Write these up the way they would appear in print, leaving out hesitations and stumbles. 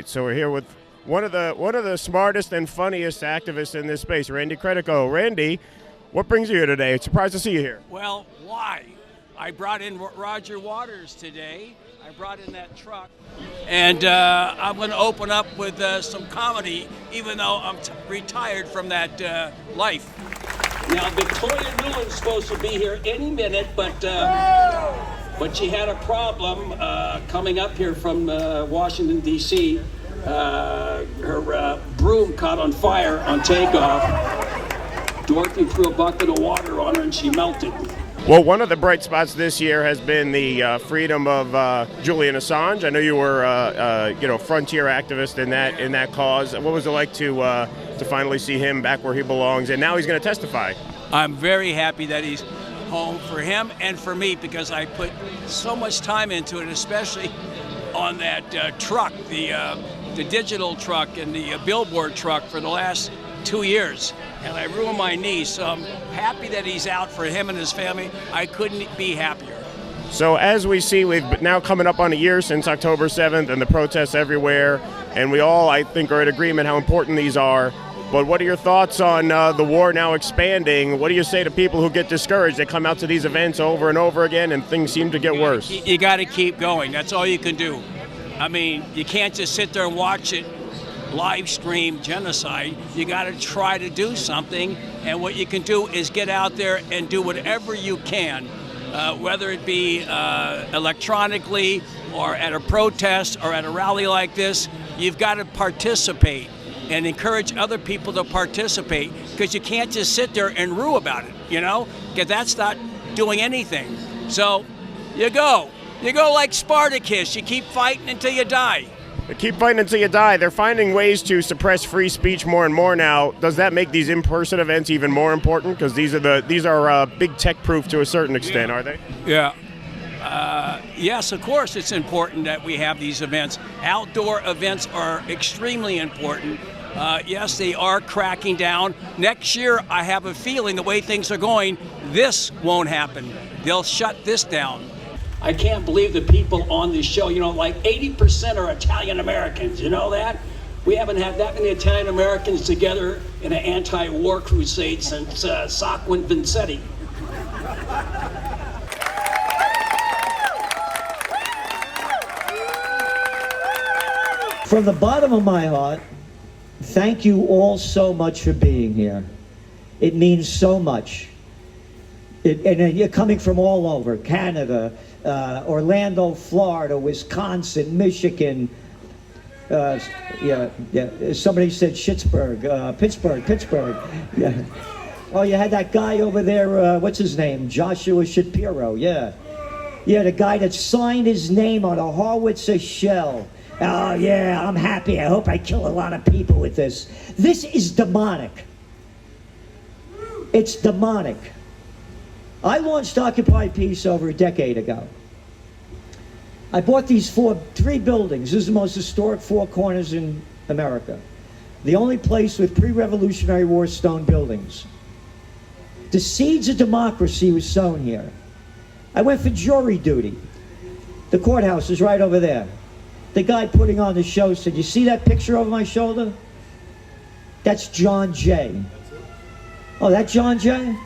right, so we're here with one of the smartest and funniest activists in this space, Randy Credico. Randy, what brings you here today? Surprised to see you here. Well, why? I brought in Roger Waters today. I brought in that truck, and I'm going to open up with some comedy, even though I'm retired from that life. Now, Victoria Nuland's supposed to be here any minute, but she had a problem coming up here from Washington, D.C. Her broom caught on fire on takeoff. Dorothy threw a bucket of water on her and she melted. Well, one of the bright spots this year has been the freedom of Julian Assange. I know you were, frontier activist in that cause. What was it like to finally see him back where he belongs? And now he's going to testify. I'm very happy that he's home, for him and for me, because I put so much time into it, especially on that truck, the digital truck and the billboard truck for the last 2 years. And I ruined my knee, so I'm happy that he's out for him and his family. I couldn't be happier. So as we see, we've now coming up on a year since October 7th and the protests everywhere, and we all, I think, are in agreement how important these are. But what are your thoughts on the war now expanding? What do you say to people who get discouraged? They come out to these events over and over again and things seem to get worse. You got to keep going. That's all you can do. I mean, you can't just sit there and watch it live stream genocide. You got to try to do something, and what you can do is get out there and do whatever you can, whether it be electronically or at a protest or at a rally like this. You've got to participate and encourage other people to participate, because you can't just sit there and rue about it, because that's not doing anything. So you go like Spartacus. You keep fighting until you die. Keep fighting until you die. They're finding ways to suppress free speech more and more now. Does that make these in-person events even more important? Because these are big tech-proof to a certain extent, Are they? Yeah. Yes, of course it's important that we have these events. Outdoor events are extremely important. Yes, they are cracking down. Next year, I have a feeling the way things are going, this won't happen. They'll shut this down. I can't believe the people on this show, like 80% are Italian Americans, you know that? We haven't had that many Italian Americans together in an anti-war crusade since Sacco and Vanzetti. From the bottom of my heart, thank you all so much for being here. It means so much. And you're coming from all over, Canada, Orlando, Florida, Wisconsin, Michigan. Somebody said Pittsburgh. Yeah. Oh, you had that guy over there, what's his name? Joshua Shapiro, yeah. Yeah, the guy that signed his name on a howitzer shell. Oh, yeah, I'm happy. I hope I kill a lot of people with this. This is demonic. It's demonic. I launched Occupy Peace over a decade ago. I bought these three buildings. This is the most historic four corners in America. The only place with pre-Revolutionary War stone buildings. The seeds of democracy was sown here. I went for jury duty. The courthouse is right over there. The guy putting on the show said, "You see that picture over my shoulder? That's John Jay." Oh, that John Jay?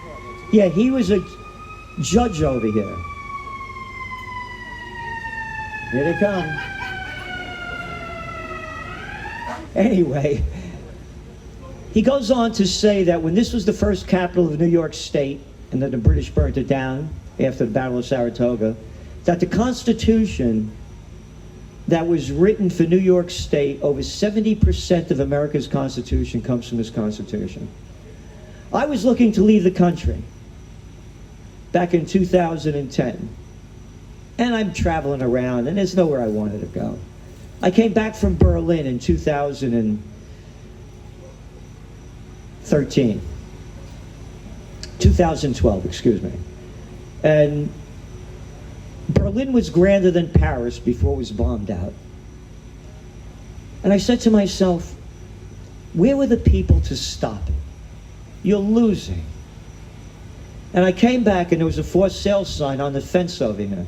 Yeah, he was a judge over here. Here they come. Anyway, he goes on to say that when this was the first capital of New York State, and then the British burnt it down after the Battle of Saratoga, that the Constitution that was written for New York State, over 70% of America's Constitution comes from this Constitution. I was looking to leave the country back in 2010. And I'm traveling around, and there's nowhere I wanted to go. I came back from Berlin in 2012, excuse me. And Berlin was grander than Paris before it was bombed out. And I said to myself, where were the people to stop it? You're losing. And I came back and there was a for sale sign on the fence over here.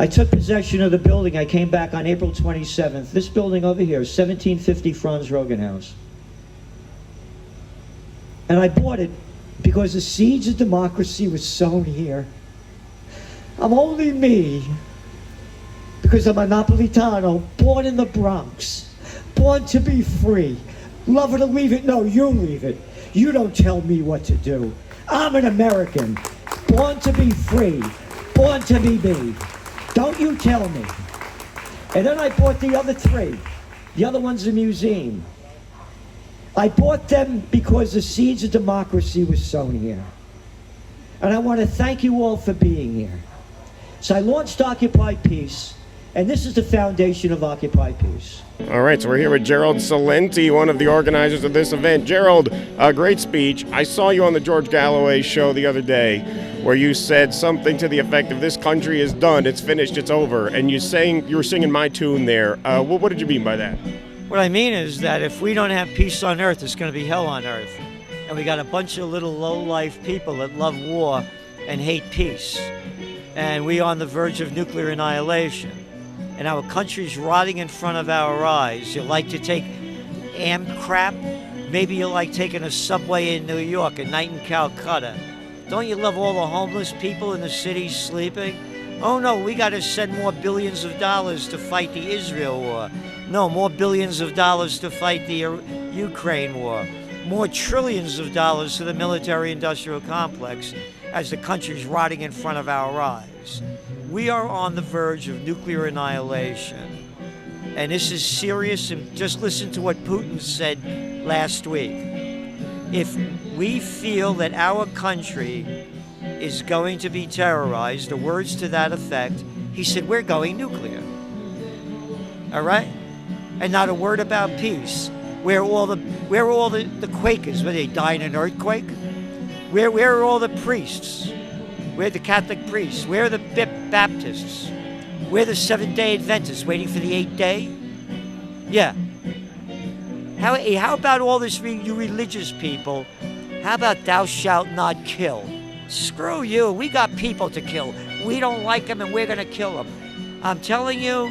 I took possession of the building. I came back on April 27th. This building over here, 1750 Franz Rogan House. And I bought it because the seeds of democracy were sown here. I'm only me because I'm a Napolitano, born in the Bronx, born to be free. Love it or leave it? No, you leave it. You don't tell me what to do. I'm an American, born to be free, born to be me. Don't you tell me. And then I bought the other three. The other one's a museum. I bought them because the seeds of democracy were sown here. And I want to thank you all for being here. So I launched Occupy Peace, and this is the foundation of Occupy Peace. All right, so we're here with Gerald Celente, one of the organizers of this event. Gerald, a great speech. I saw you on the George Galloway show the other day where you said something to the effect of, this country is done, it's finished, it's over. And you were singing my tune there. What did you mean by that? What I mean is that if we don't have peace on earth, it's going to be hell on earth. And we got a bunch of little low-life people that love war and hate peace. And we are on the verge of nuclear annihilation. And our country's rotting in front of our eyes. You like to take Amtrak? Maybe you like taking a subway in New York, a night in Calcutta. Don't you love all the homeless people in the cities sleeping? Oh no, we got to send more billions of dollars to fight the Israel war. No, more billions of dollars to fight the Ukraine war. More trillions of dollars to the military-industrial complex as the country's rotting in front of our eyes. We are on the verge of nuclear annihilation. And this is serious, and just listen to what Putin said last week. If we feel that our country is going to be terrorized, the words to that effect, he said, we're going nuclear. All right? And not a word about peace. Where are all the Quakers? Were they dying in an earthquake? Where are all the priests? Where are the Catholic priests? Where are the Baptists? Where are the Seventh-day Adventists waiting for the 8th day? Yeah. How about all this, you religious people? How about thou shalt not kill? Screw you. We got people to kill. We don't like them, and we're going to kill them. I'm telling you,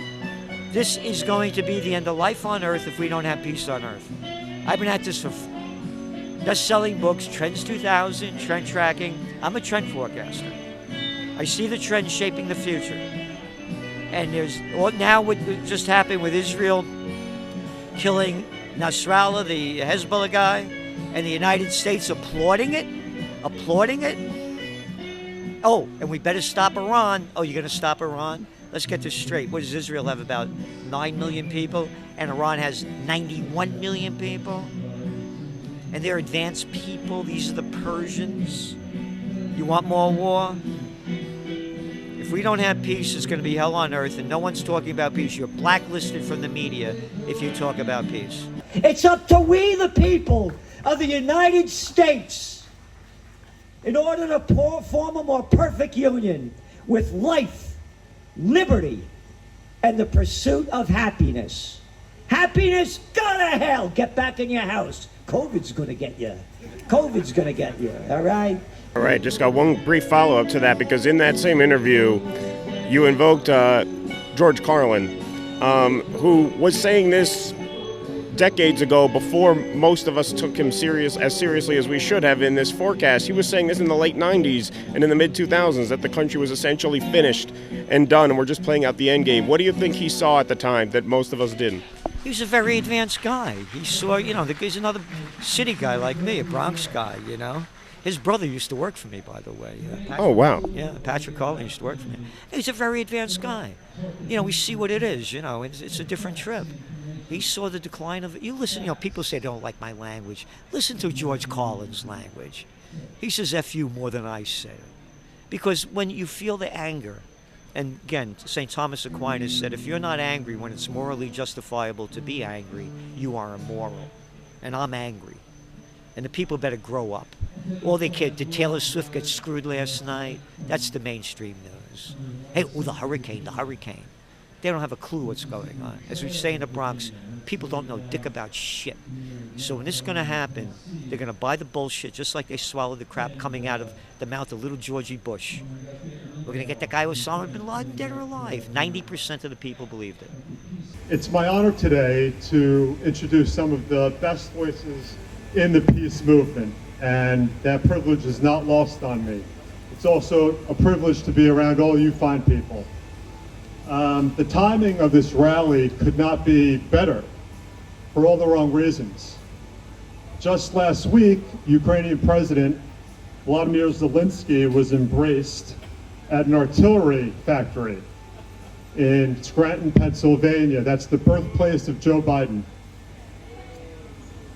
this is going to be the end of life on earth if we don't have peace on earth. I've been at this for best-selling books, Trends 2000, trend tracking. I'm a trend forecaster. I see the trend shaping the future. And there's now what just happened with Israel killing Nasrallah, the Hezbollah guy, and the United States applauding it. Oh, and we better stop Iran. Oh, you're going to stop Iran? Let's get this straight. What does Israel have, about 9 million people? And Iran has 91 million people? And they're advanced people. These are the Persians. You want more war? If we don't have peace, it's going to be hell on earth, and no one's talking about peace. You're blacklisted from the media if you talk about peace. It's up to we, the people of the United States, in order to form a more perfect union with life, liberty, and the pursuit of happiness. Happiness? Go to hell! Get back in your house. COVID's gonna get you. COVID's gonna get you, all right? All right, just got one brief follow-up to that, because in that same interview, you invoked George Carlin, who was saying this decades ago, before most of us took him as seriously as we should have in this forecast. He was saying this in the late 90s and in the mid-2000s, that the country was essentially finished and done, and we're just playing out the end game. What do you think he saw at the time that most of us didn't? He was a very advanced guy. He saw, he's another city guy like me, a Bronx guy, His brother used to work for me, by the way. Oh, wow. Yeah, Patrick Carlin used to work for me. He's a very advanced guy. We see what it is, it's a different trip. He saw the decline of it. You listen, people say they don't like my language. Listen to George Carlin's language. He says F you more than I say it. Because when you feel the anger, and again, St. Thomas Aquinas said, if you're not angry when it's morally justifiable to be angry, you are immoral. And I'm angry. And the people better grow up. All they care, did Taylor Swift get screwed last night? That's the mainstream news. Hey, the hurricane. They don't have a clue what's going on. As we say in the Bronx, people don't know dick about shit. So when this is going to happen, they're going to buy the bullshit just like they swallowed the crap coming out of the mouth of little Georgie Bush. We're going to get the guy Osama bin Laden dead or alive. 90% of the people believed it. It's my honor today to introduce some of the best voices in the peace movement, and that privilege is not lost on me. It's also a privilege to be around all you fine people. The timing of this rally could not be better for all the wrong reasons. Just last week, Ukrainian President Vladimir Zelensky was embraced at an artillery factory in Scranton, Pennsylvania. That's the birthplace of Joe Biden.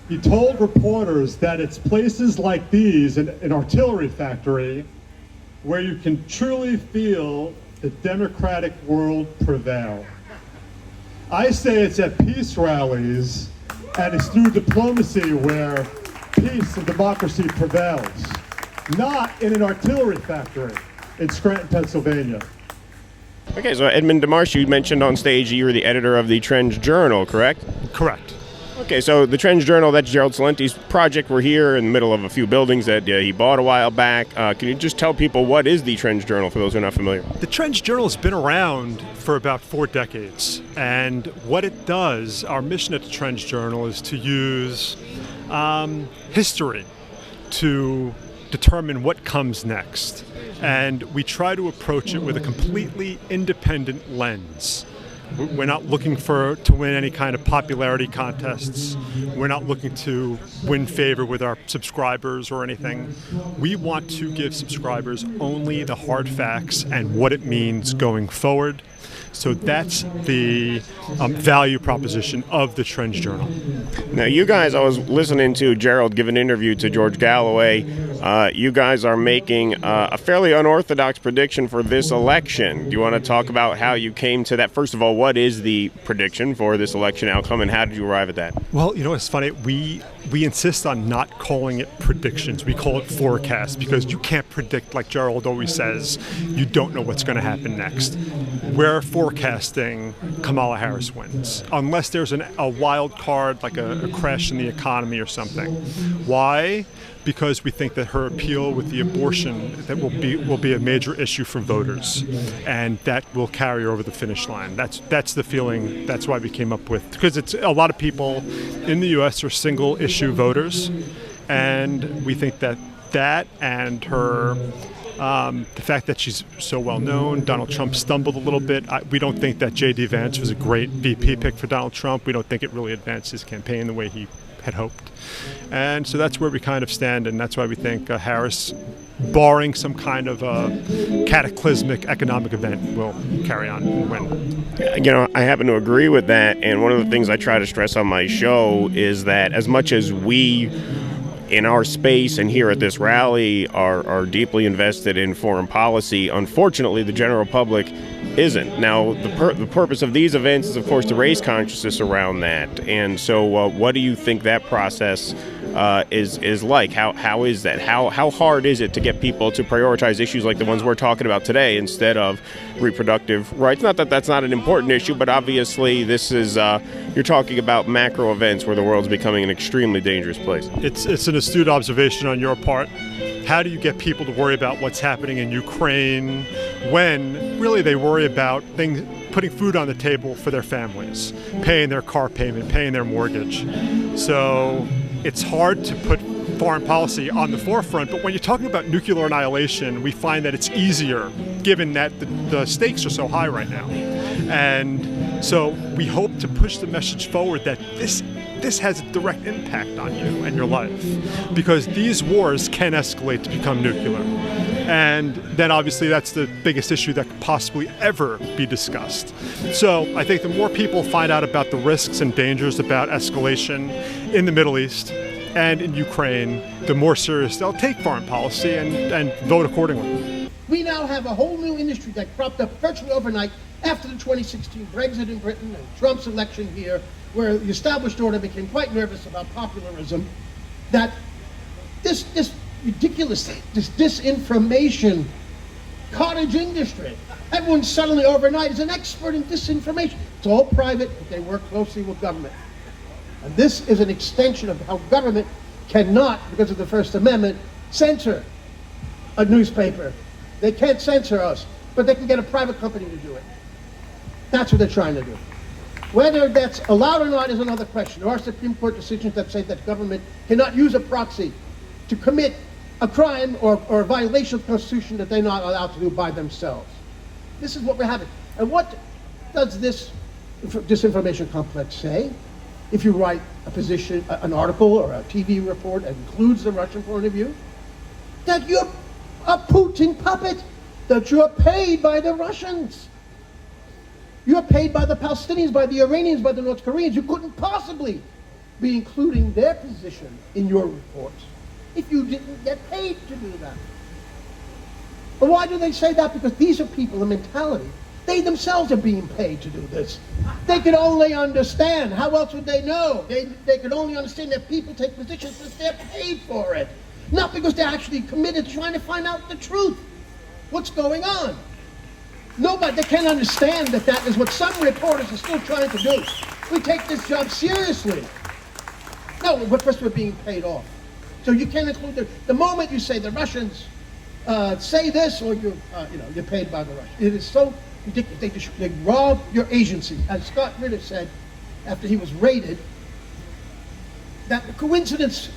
He told reporters that it's places like these, an artillery factory, where you can truly feel the democratic world prevail. I say it's at peace rallies, and it's through diplomacy where peace and democracy prevails, not in an artillery factory in Scranton, Pennsylvania. Okay, so Edmund DeMarche, you mentioned on stage you were the editor of the Trends Journal, correct? Correct. Okay, so the Trends Journal, that's Gerald Celente's project. We're here in the middle of a few buildings that he bought a while back. Can you just tell people what is the Trends Journal for those who are not familiar? The Trends Journal has been around for about 4 decades. And what it does, our mission at the Trends Journal is to use history to determine what comes next. And we try to approach it with a completely independent lens. We're not looking to win any kind of popularity contests. We're not looking to win favor with our subscribers or anything. We want to give subscribers only the hard facts and what it means going forward. So that's the value proposition of the Trends Journal. Now, you guys, I was listening to Gerald give an interview to George Galloway. You guys are making a fairly unorthodox prediction for this election. Do you want to talk about how you came to that? First of all, what is the prediction for this election outcome, and how did you arrive at that? Well, you know, it's funny. We insist on not calling it predictions. We call it forecasts, because you can't predict, like Gerald always says. You don't know what's going to happen next. We're forecasting Kamala Harris wins, unless there's a wild card, like a crash in the economy or something. Why? Because we think that her appeal with the abortion that will be a major issue for voters, and that will carry her over the finish line. That's the feeling. That's why we came up with, because it's a lot of people in the U.S. are single issue voters, and we think that and her. The fact that she's so well known, Donald Trump stumbled a little bit. We don't think that J.D. Vance was a great VP pick for Donald Trump. We don't think it really advanced his campaign the way he had hoped. And so that's where we kind of stand, and that's why we think Harris, barring some kind of cataclysmic economic event, will carry on and win. You know, I happen to agree with that, and one of the things I try to stress on my show is that as much as we in our space and here at this rally are deeply invested in foreign policy, unfortunately the general public isn't. Now, the purpose of these events is, of course, to raise consciousness around that. And so what do you think that process is like? How is that? How hard is it to get people to prioritize issues like the ones we're talking about today instead of reproductive rights? Not that that's not an important issue, but obviously this is, you're talking about macro events where the world's becoming an extremely dangerous place. It's an astute observation on your part. How do you get people to worry about what's happening in Ukraine when really they worry about putting food on the table for their families, paying their car payment, paying their mortgage? So it's hard to put foreign policy on the forefront, but when you're talking about nuclear annihilation, we find that it's easier given that the stakes are so high right now. And so we hope to push the message forward that this has a direct impact on you and your life, because these wars can escalate to become nuclear. And then obviously that's the biggest issue that could possibly ever be discussed. So I think the more people find out about the risks and dangers about escalation in the Middle East and in Ukraine, the more serious they'll take foreign policy and vote accordingly. We now have a whole new industry that cropped up virtually overnight after the 2016 Brexit in Britain and Trump's election here, where the established order became quite nervous about popularism, that this ridiculous, this disinformation cottage industry, everyone suddenly overnight is an expert in disinformation. It's all private, but they work closely with government. And this is an extension of how government cannot, because of the First Amendment, censor a newspaper They can't censor us, but they can get a private company to do it. That's what they're trying to do. Whether that's allowed or not is another question. There are Supreme Court decisions that say that government cannot use a proxy to commit a crime or a violation of the Constitution that they're not allowed to do by themselves. This is what we're having. And what does this disinformation complex say? If you write a position, an article or a TV report that includes the Russian point of view, that you're a Putin puppet, that you're paid by the Russians. You're paid by the Palestinians, by the Iranians, by the North Koreans. You couldn't possibly be including their position in your reports if you didn't get paid to do that. But why do they say that? Because these are people, the mentality. They themselves are being paid to do this. They could only understand. How else would they know? They could only understand that people take positions because they're paid for it. Not because they're actually committed to trying to find out the truth. What's going on? Nobody, they can't understand that that is what some reporters are still trying to do. We take this job seriously. No, but first we're being paid off. So you can't include the moment you say the Russians say this, or you're paid by the Russians. It is so ridiculous. They rob your agency. As Scott Ritter said after he was raided, that the coincidence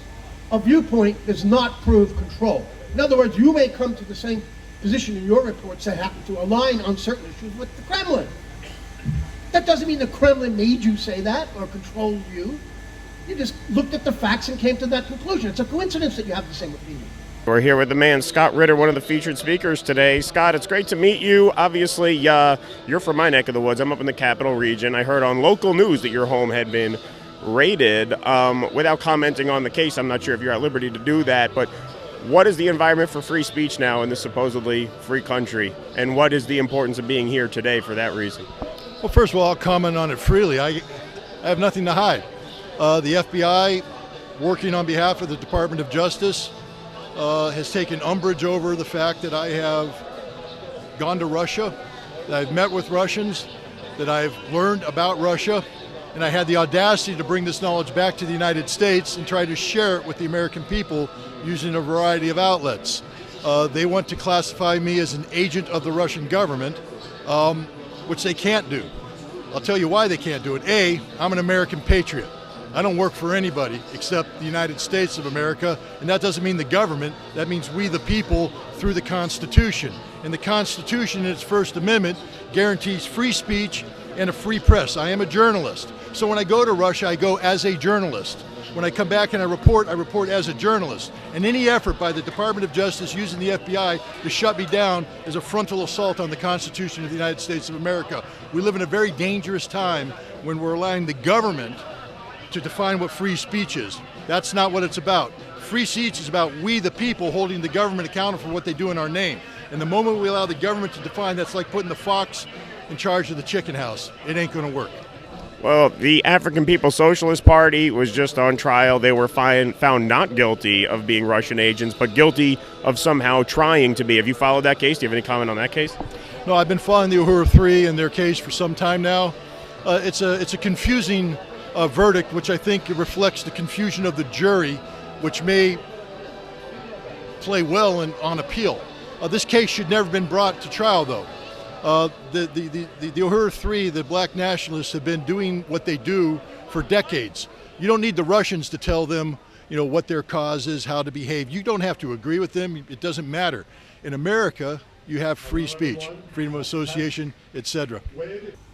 of viewpoint does not prove control. In other words, you may come to the same position in your reports that happen to align on certain issues with the Kremlin. That doesn't mean the Kremlin made you say that or controlled you. You just looked at the facts and came to that conclusion. It's a coincidence that you have the same opinion. We're here with the man, Scott Ritter, one of the featured speakers today. Scott, it's great to meet you. Obviously, you're from my neck of the woods. I'm up in the Capital Region. I heard on local news that your home had been raided. Without commenting on the case, I'm not sure if you're at liberty to do that, but what is the environment for free speech now in this supposedly free country? And what is the importance of being here today for that reason? Well, first of all, I'll comment on it freely. I have nothing to hide. The FBI, working on behalf of the Department of Justice, has taken umbrage over the fact that I have gone to Russia, that I've met with Russians, that I've learned about Russia, and I had the audacity to bring this knowledge back to the United States and try to share it with the American people using a variety of outlets. They want to classify me as an agent of the Russian government, which they can't do. I'll tell you why they can't do it. A, I'm an American patriot. I don't work for anybody except the United States of America, and that doesn't mean the government. That means we the people through the Constitution. And the Constitution in its First Amendment guarantees free speech and a free press. I am a journalist. So when I go to Russia, I go as a journalist. When I come back and I report as a journalist. And any effort by the Department of Justice using the FBI to shut me down is a frontal assault on the Constitution of the United States of America. We live in a very dangerous time when we're allowing the government to define what free speech is. That's not what it's about. Free speech is about we the people holding the government accountable for what they do in our name. And the moment we allow the government to define, that's like putting the fox in charge of the chicken house. It ain't gonna work. Well, the African People's Socialist Party was just on trial. They were found not guilty of being Russian agents, but guilty of somehow trying to be. Have you followed that case? Do you have any comment on that case? No, I've been following the Uhuru 3 and their case for some time now. It's a confusing verdict, which I think reflects the confusion of the jury, which may play well on appeal. This case should never have been brought to trial, though. The Uhuru 3, the black nationalists, have been doing what they do for decades. You don't need the Russians to tell them, what their cause is, how to behave. You don't have to agree with them. It doesn't matter. In America, you have free speech, freedom of association, etc.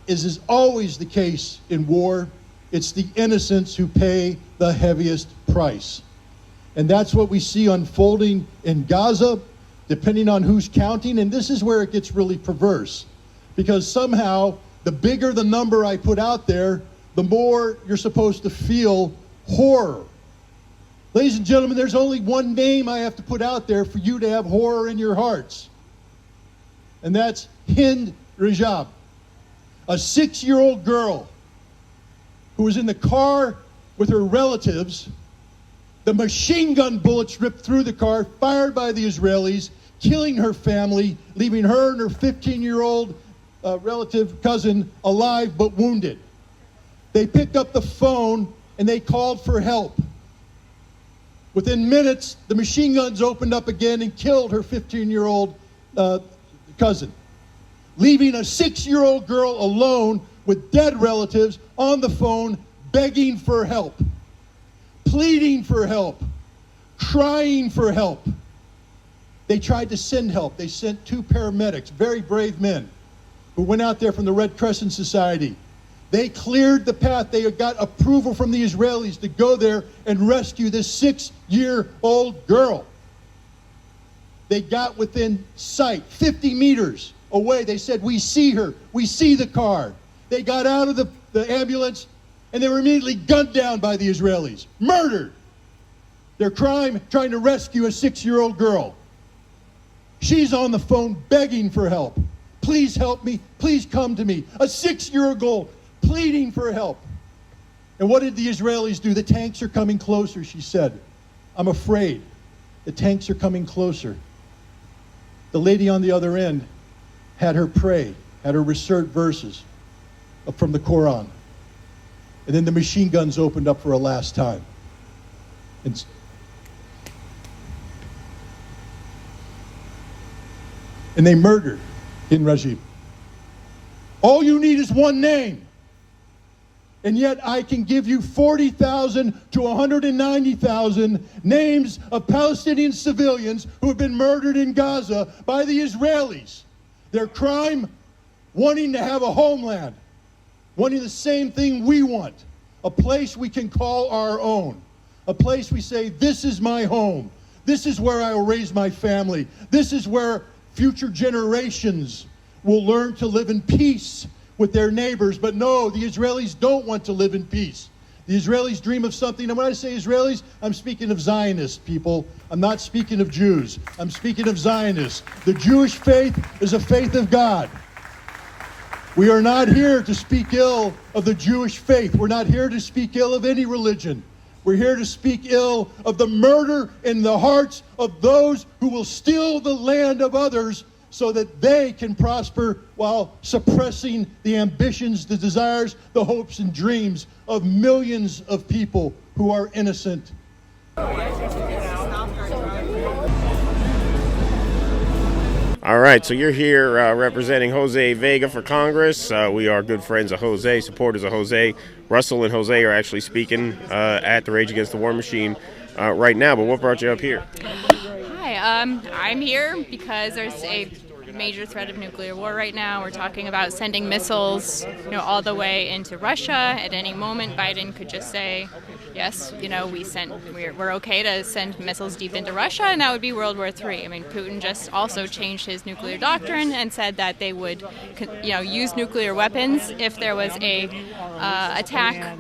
As is always the case in war, it's the innocents who pay the heaviest price. And that's what we see unfolding in Gaza, depending on who's counting. And this is where it gets really perverse, because somehow the bigger the number I put out there, the more you're supposed to feel horror. Ladies and gentlemen, there's only one name I have to put out there for you to have horror in your hearts. And that's Hind Rajab, a 6-year-old girl who was in the car with her relatives. The machine gun bullets ripped through the car, fired by the Israelis, killing her family, leaving her and her 15-year-old relative cousin alive but wounded. They picked up the phone and they called for help. Within minutes, the machine guns opened up again and killed her 15-year-old cousin, leaving a 6-year-old girl alone with dead relatives on the phone, begging for help, pleading for help, crying for help. They tried to send help. They sent 2 paramedics, very brave men, who went out there from the Red Crescent Society. They cleared the path. They got approval from the Israelis to go there and rescue this 6-year-old girl. They got within sight, 50 meters away. They said, we see her. We see the car. They got out of the ambulance, and they were immediately gunned down by the Israelis, murdered. Their crime, trying to rescue a 6-year-old girl. She's on the phone begging for help. Please help me. Please come to me. A 6-year-old girl pleading for help. And what did the Israelis do? The tanks are coming closer, she said. I'm afraid. The tanks are coming closer. The lady on the other end had her pray, had her recite verses from the Quran. And then the machine guns opened up for a last time. And they murdered in Rajib. All you need is one name. And yet I can give you 40,000 to 190,000 names of Palestinian civilians who have been murdered in Gaza by the Israelis. Their crime, wanting to have a homeland, wanting the same thing we want, a place we can call our own, a place we say, this is my home, this is where I will raise my family, this is where future generations will learn to live in peace with their neighbors. But no, the Israelis don't want to live in peace. The Israelis dream of something, and when I say Israelis, I'm speaking of Zionists, people. I'm not speaking of Jews. I'm speaking of Zionists. The Jewish faith is a faith of God. We are not here to speak ill of the Jewish faith. We're not here to speak ill of any religion. We're here to speak ill of the murder in the hearts of those who will steal the land of others so that they can prosper while suppressing the ambitions, the desires, the hopes and dreams of millions of people who are innocent. All right, so you're here representing Jose Vega for Congress. We are good friends of Jose, supporters of Jose. Russell and Jose are actually speaking at the Rage Against the War Machine right now, but what brought you up here? Hi, I'm here because there's a major threat of nuclear war right now. We're talking about sending missiles, all the way into Russia. At any moment, Biden could just say, yes, we're okay to send missiles deep into Russia, and that would be World War III. I mean, Putin just also changed his nuclear doctrine and said that they would, use nuclear weapons if there was a attack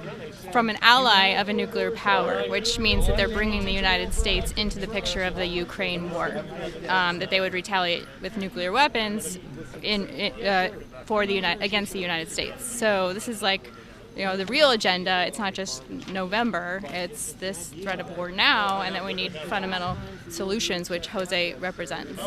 from an ally of a nuclear power, which means that they're bringing the United States into the picture of the Ukraine war, that they would retaliate with nuclear weapons against the United States. So this is like, the real agenda. It's not just November. It's this threat of war now, and that we need fundamental solutions, which Jose represents.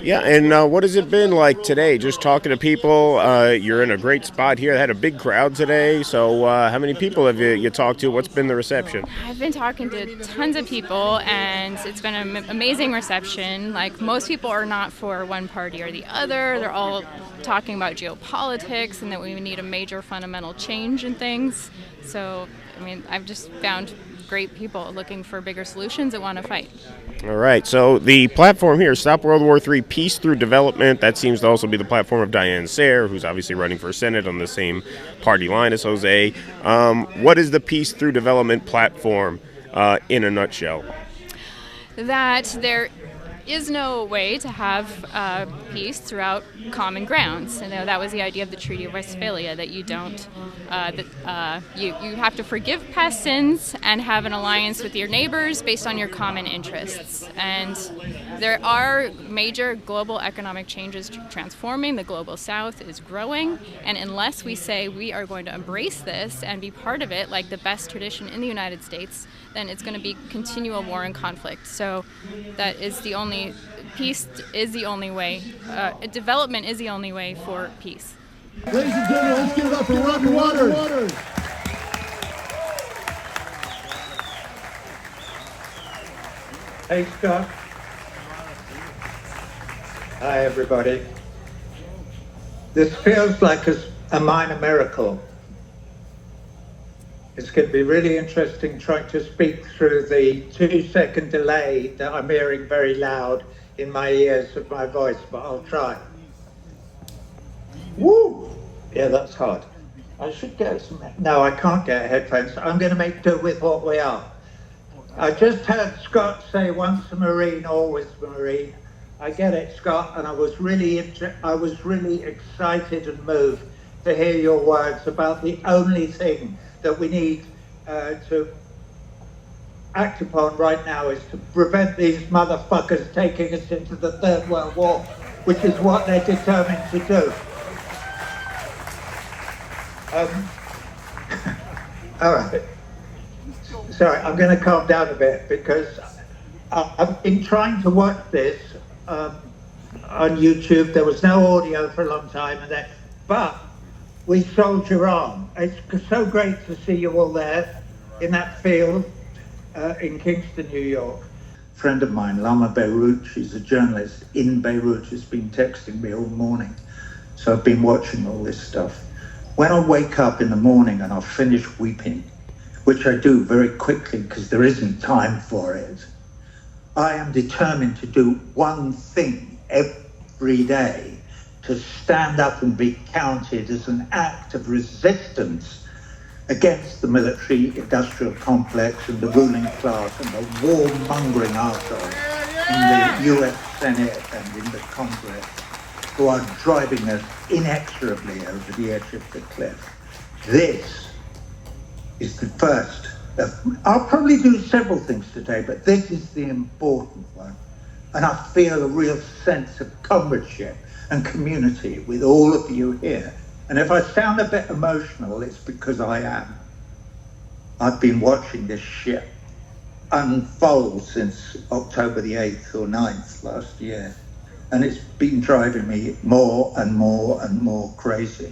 Yeah, and what has it been like today? Just talking to people. You're in a great spot here. I had a big crowd today. So how many people have you talked to? What's been the reception? I've been talking to tons of people, and it's been an amazing reception. Like, most people are not for one party or the other. They're all talking about geopolitics and that we need a major fundamental change in things. So, I've just found great people looking for bigger solutions that want to fight. All right, so the platform here, Stop World War III, Peace Through Development, that seems to also be the platform of Diane Sayre, who's obviously running for Senate on the same party line as Jose. What is the Peace Through Development platform in a nutshell? That there is no way to have peace throughout common grounds. And that was the idea of the Treaty of Westphalia, that you don't, you have to forgive past sins and have an alliance with your neighbors based on your common interests. And there are major global economic changes transforming. The global south is growing, and unless we say we are going to embrace this and be part of it, like the best tradition in the United States, then it's going to be continual war and conflict. So that is the only, peace is the only way, development is the only way for peace. Ladies and gentlemen, let's give it up for Robbie Waters. Hey, Scott. Hi, everybody. This feels like a minor miracle. It's going to be really interesting trying to speak through the 2-second delay that I'm hearing very loud in my ears of my voice, but I'll try. Woo! Yeah, that's hard. I should get some... No, I can't get headphones. I'm going to make do with what we are. I just heard Scott say, once a Marine, always a Marine. I get it, Scott, and I was really excited and moved to hear your words about the only thing that we need to act upon right now is to prevent these motherfuckers taking us into the Third World War, which is what they're determined to do. All right. Sorry, I'm going to calm down a bit because I've been trying to watch this on YouTube. There was no audio for a long time, but we soldier on. It's so great to see you all there in that field in Kingston, New York. A friend of mine, Lama Beirut, she's a journalist in Beirut, has been texting me all morning. So I've been watching all this stuff. When I wake up in the morning and I finish weeping, which I do very quickly because there isn't time for it, I am determined to do one thing every day to stand up and be counted as an act of resistance against the military-industrial complex and the ruling class and the warmongering assholes in the US Senate and in the Congress who are driving us inexorably over the edge of the cliff. This is the first. I'll probably do several things today, but this is the important one. And I feel a real sense of comradeship and community with all of you here. And if I sound a bit emotional, it's because I am. I've been watching this shit unfold since October the 8th or 9th last year. And it's been driving me more and more and more crazy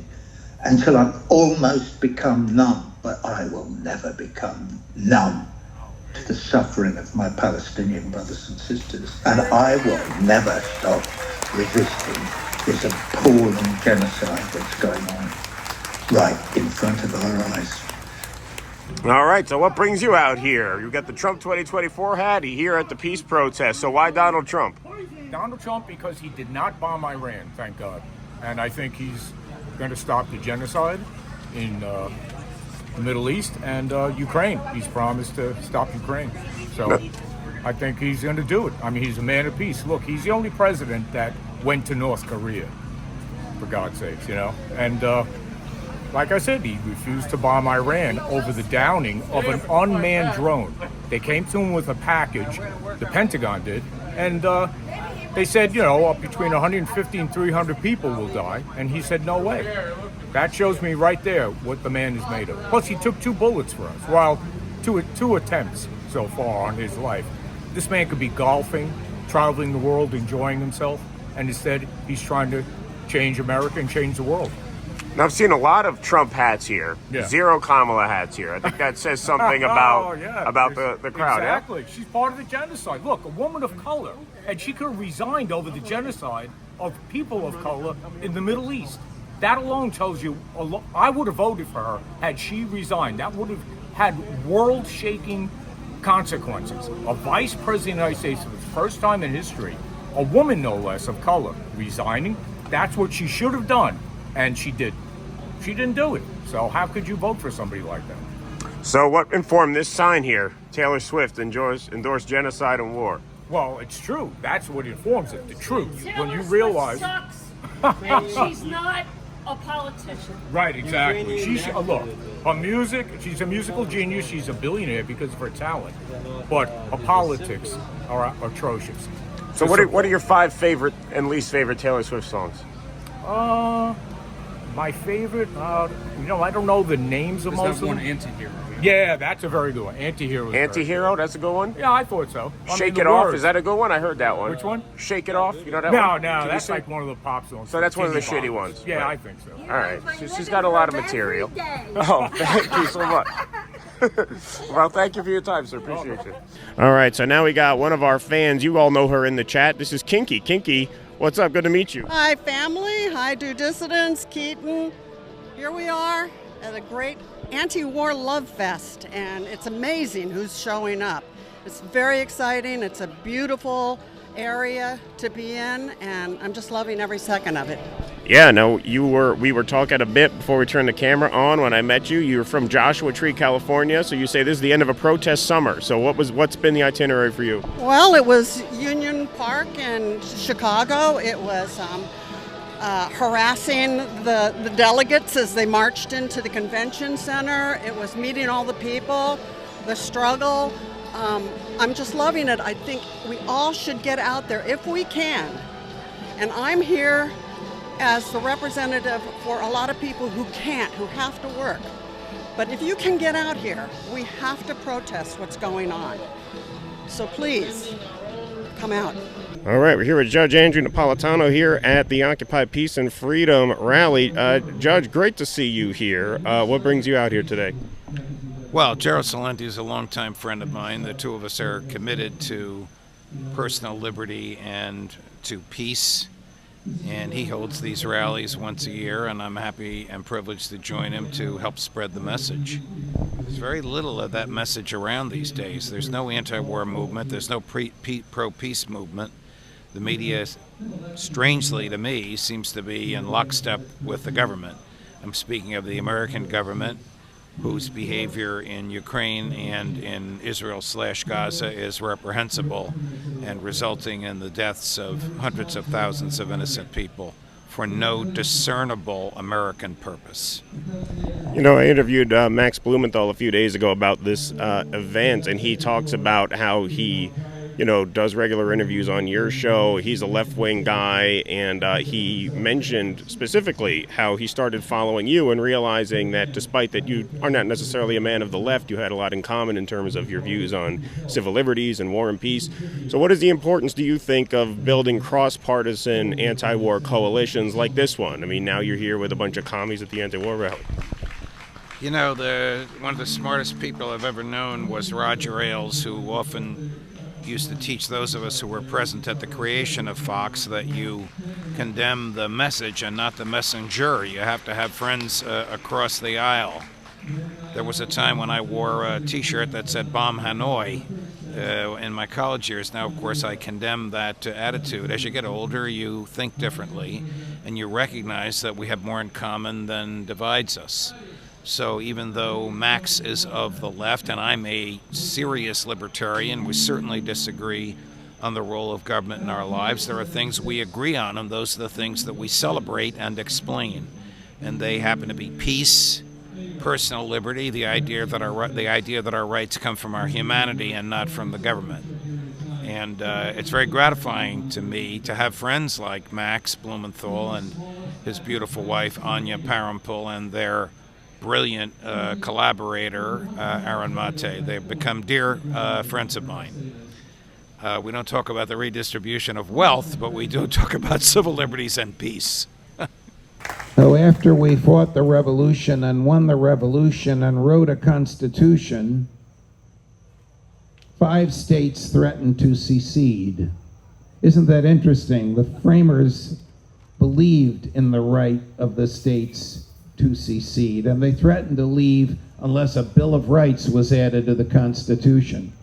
until I've almost become numb, but I will never become numb to the suffering of my Palestinian brothers and sisters. And I will never stop resisting this appalling genocide that's going on right in front of our eyes. All right, so what brings you out here? You got the Trump 2024 hat here at the peace protest. So why Donald Trump? Donald Trump because he did not bomb Iran, thank God. And I think he's going to stop the genocide in the Middle East and Ukraine. He's promised to stop Ukraine. So I think he's going to do it. I mean, he's a man of peace. Look, he's the only president that went to North Korea, for God's sakes, you know. And like I said, he refused to bomb Iran over the downing of an unmanned drone. They came to him with a package, the Pentagon did, and they said, you know, between 150 and 300 people will die. And he said, no way. That shows me right there what the man is made of. Plus, he took 2 bullets for us. Well, two attempts so far on his life. This man could be golfing, traveling the world, enjoying himself. And instead, he's trying to change America and change the world. Now, I've seen a lot of Trump hats here. Yeah. 0 Kamala hats here. I think that says something about the crowd. Exactly. Yeah? She's part of the genocide. Look, a woman of color, and she could have resigned over the genocide of people of color in the Middle East. That alone tells you, I would have voted for her had she resigned. That would have had world-shaking consequences. A vice president of the United States for the first time in history, a woman no less of color, resigning. That's what she should have done, and she did. She didn't do it. So how could you vote for somebody like that? So what informed this sign here? Taylor Swift endorsed genocide and war. Well, it's true. That's what informs it. The truth. Taylor When you realize, and she's not a politician. Right, exactly. She's look, her music. She's a musical genius. She's a billionaire because of her talent. But her politics are atrocious. So what are your 5 favorite and least favorite Taylor Swift songs? My favorite, I don't know the names of most of them. Anti-Hero. Yeah, that's a very good one. Anti-Hero. Anti-Hero, that's a good one? Yeah, I thought so. Shake It Off, is that a good one? I heard that one. Which one? Shake It Off, you know that No, one? that's like one of the pop songs. So that's one of the shitty pop. ones. Yeah, right. I think so. All right, she's got a lot of material. Oh, thank you so much. Well, thank you for your time, sir. Appreciate you. All right, so now we got one of our fans. You all know her in the chat. This is Kinky. Kinky, What's up? Good to meet you. Hi, family. Hi, DueDissidence, Keaton. Here we are at a great anti-war love fest, and it's amazing who's showing up. It's very exciting. It's a beautiful area to be in, and I'm just loving every second of it. Yeah, no, we were talking a bit before we turned the camera on when I met you. You were from Joshua Tree, California, so you say this is the end of a protest summer. So what's been the itinerary for you? Well, it was Union Park in Chicago. It was harassing the delegates as they marched into the convention center. It was meeting all the people, the struggle. I'm just loving it. I think we all should get out there if we can. And I'm here as the representative for a lot of people who can't, who have to work. But if you can get out here, we have to protest what's going on. So please, come out. All right, we're here with Judge Andrew Napolitano here at the Occupy Peace and Freedom rally. Judge, great to see you here. What brings you out here today? Well, Gerald Celente is a longtime friend of mine. The two of us are committed to personal liberty and to peace. And he holds these rallies once a year, and I'm happy and privileged to join him to help spread the message. There's very little of that message around these days. There's no anti-war movement. There's no pro-peace movement. The media, strangely to me, seems to be in lockstep with the government. I'm speaking of the American government, whose behavior in Ukraine and in Israel/Gaza is reprehensible and resulting in the deaths of hundreds of thousands of innocent people for no discernible American purpose. You know, I interviewed Max Blumenthal a few days ago about this event, and he talks about how he does regular interviews on your show. He's a left-wing guy, and he mentioned specifically how he started following you and realizing that despite that you are not necessarily a man of the left, you had a lot in common in terms of your views on civil liberties and war and peace. So what is the importance, do you think, of building cross-partisan anti-war coalitions like this one? I mean, now you're here with a bunch of commies at the anti-war rally. You know, one of the smartest people I've ever known was Roger Ailes, who often used to teach those of us who were present at the creation of Fox that you condemn the message and not the messenger. You have to have friends across the aisle. There was a time when I wore a T-shirt that said "Bomb Hanoi" in my college years. Now, of course, I condemn that attitude. As you get older, you think differently, and you recognize that we have more in common than divides us. So even though Max is of the left and I'm a serious libertarian, we certainly disagree on the role of government in our lives. There are things we agree on, and those are the things that we celebrate and explain. And they happen to be peace, personal liberty, the idea that our rights come from our humanity and not from the government. And it's very gratifying to me to have friends like Max Blumenthal and his beautiful wife Anya Parampil and their brilliant collaborator, Aaron Mate. They've become dear friends of mine. We don't talk about the redistribution of wealth, but we do talk about civil liberties and peace. So after we fought the revolution and won the revolution and wrote a constitution, 5 states threatened to secede. Isn't that interesting? The framers believed in the right of the states to secede, and they threatened to leave unless a Bill of Rights was added to the Constitution.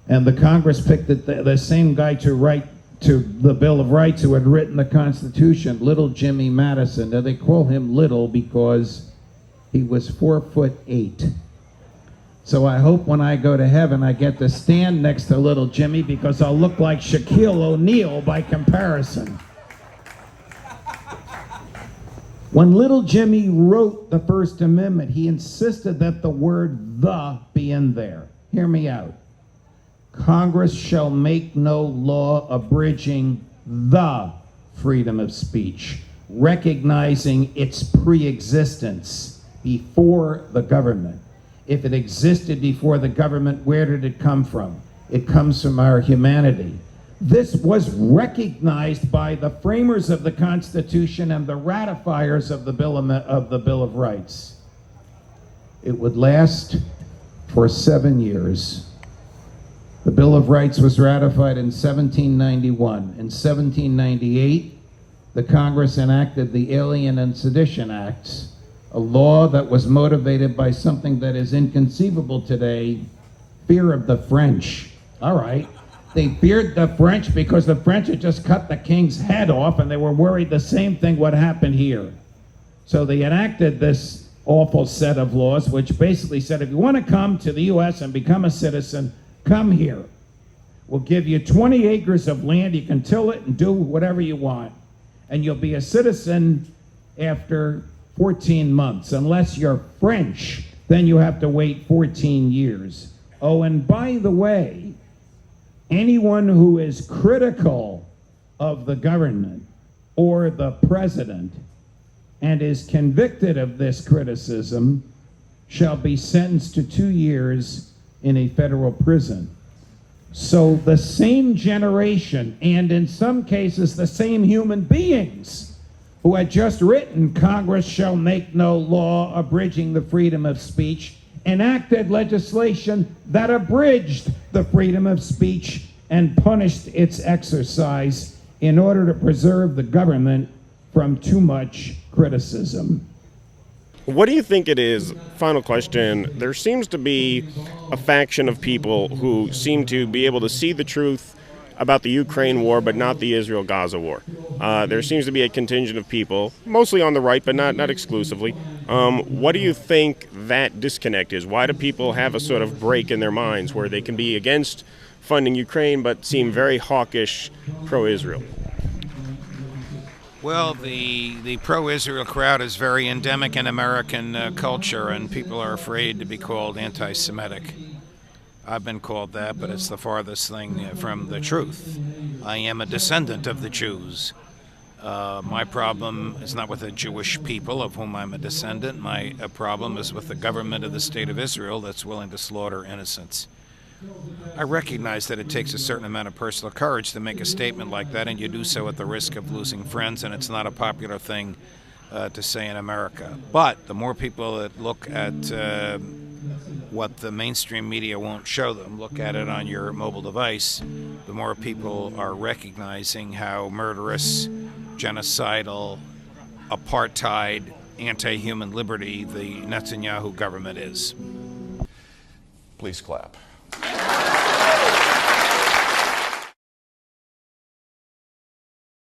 And the Congress picked the same guy to write to the Bill of Rights who had written the Constitution, Little Jimmy Madison. Now they call him Little because he was 4'8". So I hope when I go to heaven I get to stand next to Little Jimmy because I'll look like Shaquille O'Neal by comparison. When Little Jimmy wrote the First Amendment, he insisted that the word "the" be in there. Hear me out. Congress shall make no law abridging the freedom of speech, recognizing its pre-existence before the government. If it existed before the government, where did it come from? It comes from our humanity. This was recognized by the framers of the Constitution and the ratifiers of the Bill of Rights. It would last for 7 years. The Bill of Rights was ratified in 1791. In 1798, the Congress enacted the Alien and Sedition Acts, a law that was motivated by something that is inconceivable today, fear of the French. All right. They feared the French because the French had just cut the king's head off, and they were worried the same thing would happen here. So they enacted this awful set of laws, which basically said, if you want to come to the U.S. and become a citizen, come here. We'll give you 20 acres of land. You can till it and do whatever you want. And you'll be a citizen after 14 months. Unless you're French, then you have to wait 14 years. Oh, and by the way, anyone who is critical of the government or the president and is convicted of this criticism shall be sentenced to 2 years in a federal prison. So the same generation, and in some cases the same human beings, who had just written Congress shall make no law abridging the freedom of speech, enacted legislation that abridged the freedom of speech and punished its exercise in order to preserve the government from too much criticism. What do you think it is? Final question. There seems to be a faction of people who seem to be able to see the truth about the Ukraine war, but not the Israel-Gaza war. There seems to be a contingent of people, mostly on the right, but not exclusively. What do you think that disconnect is? Why do people have a sort of break in their minds where they can be against funding Ukraine, but seem very hawkish pro-Israel? Well, the pro-Israel crowd is very endemic in American culture, and people are afraid to be called anti-Semitic. I've been called that, but it's the farthest thing from the truth. I am a descendant of the Jews. My problem is not with the Jewish people, of whom I'm a descendant. My problem is with the government of the State of Israel that's willing to slaughter innocents. I recognize that it takes a certain amount of personal courage to make a statement like that, and you do so at the risk of losing friends, and it's not a popular thing to say in America. But the more people that look at what the mainstream media won't show them, look at it on your mobile device, the more people are recognizing how murderous, genocidal, apartheid, anti-human liberty the Netanyahu government is. Please clap.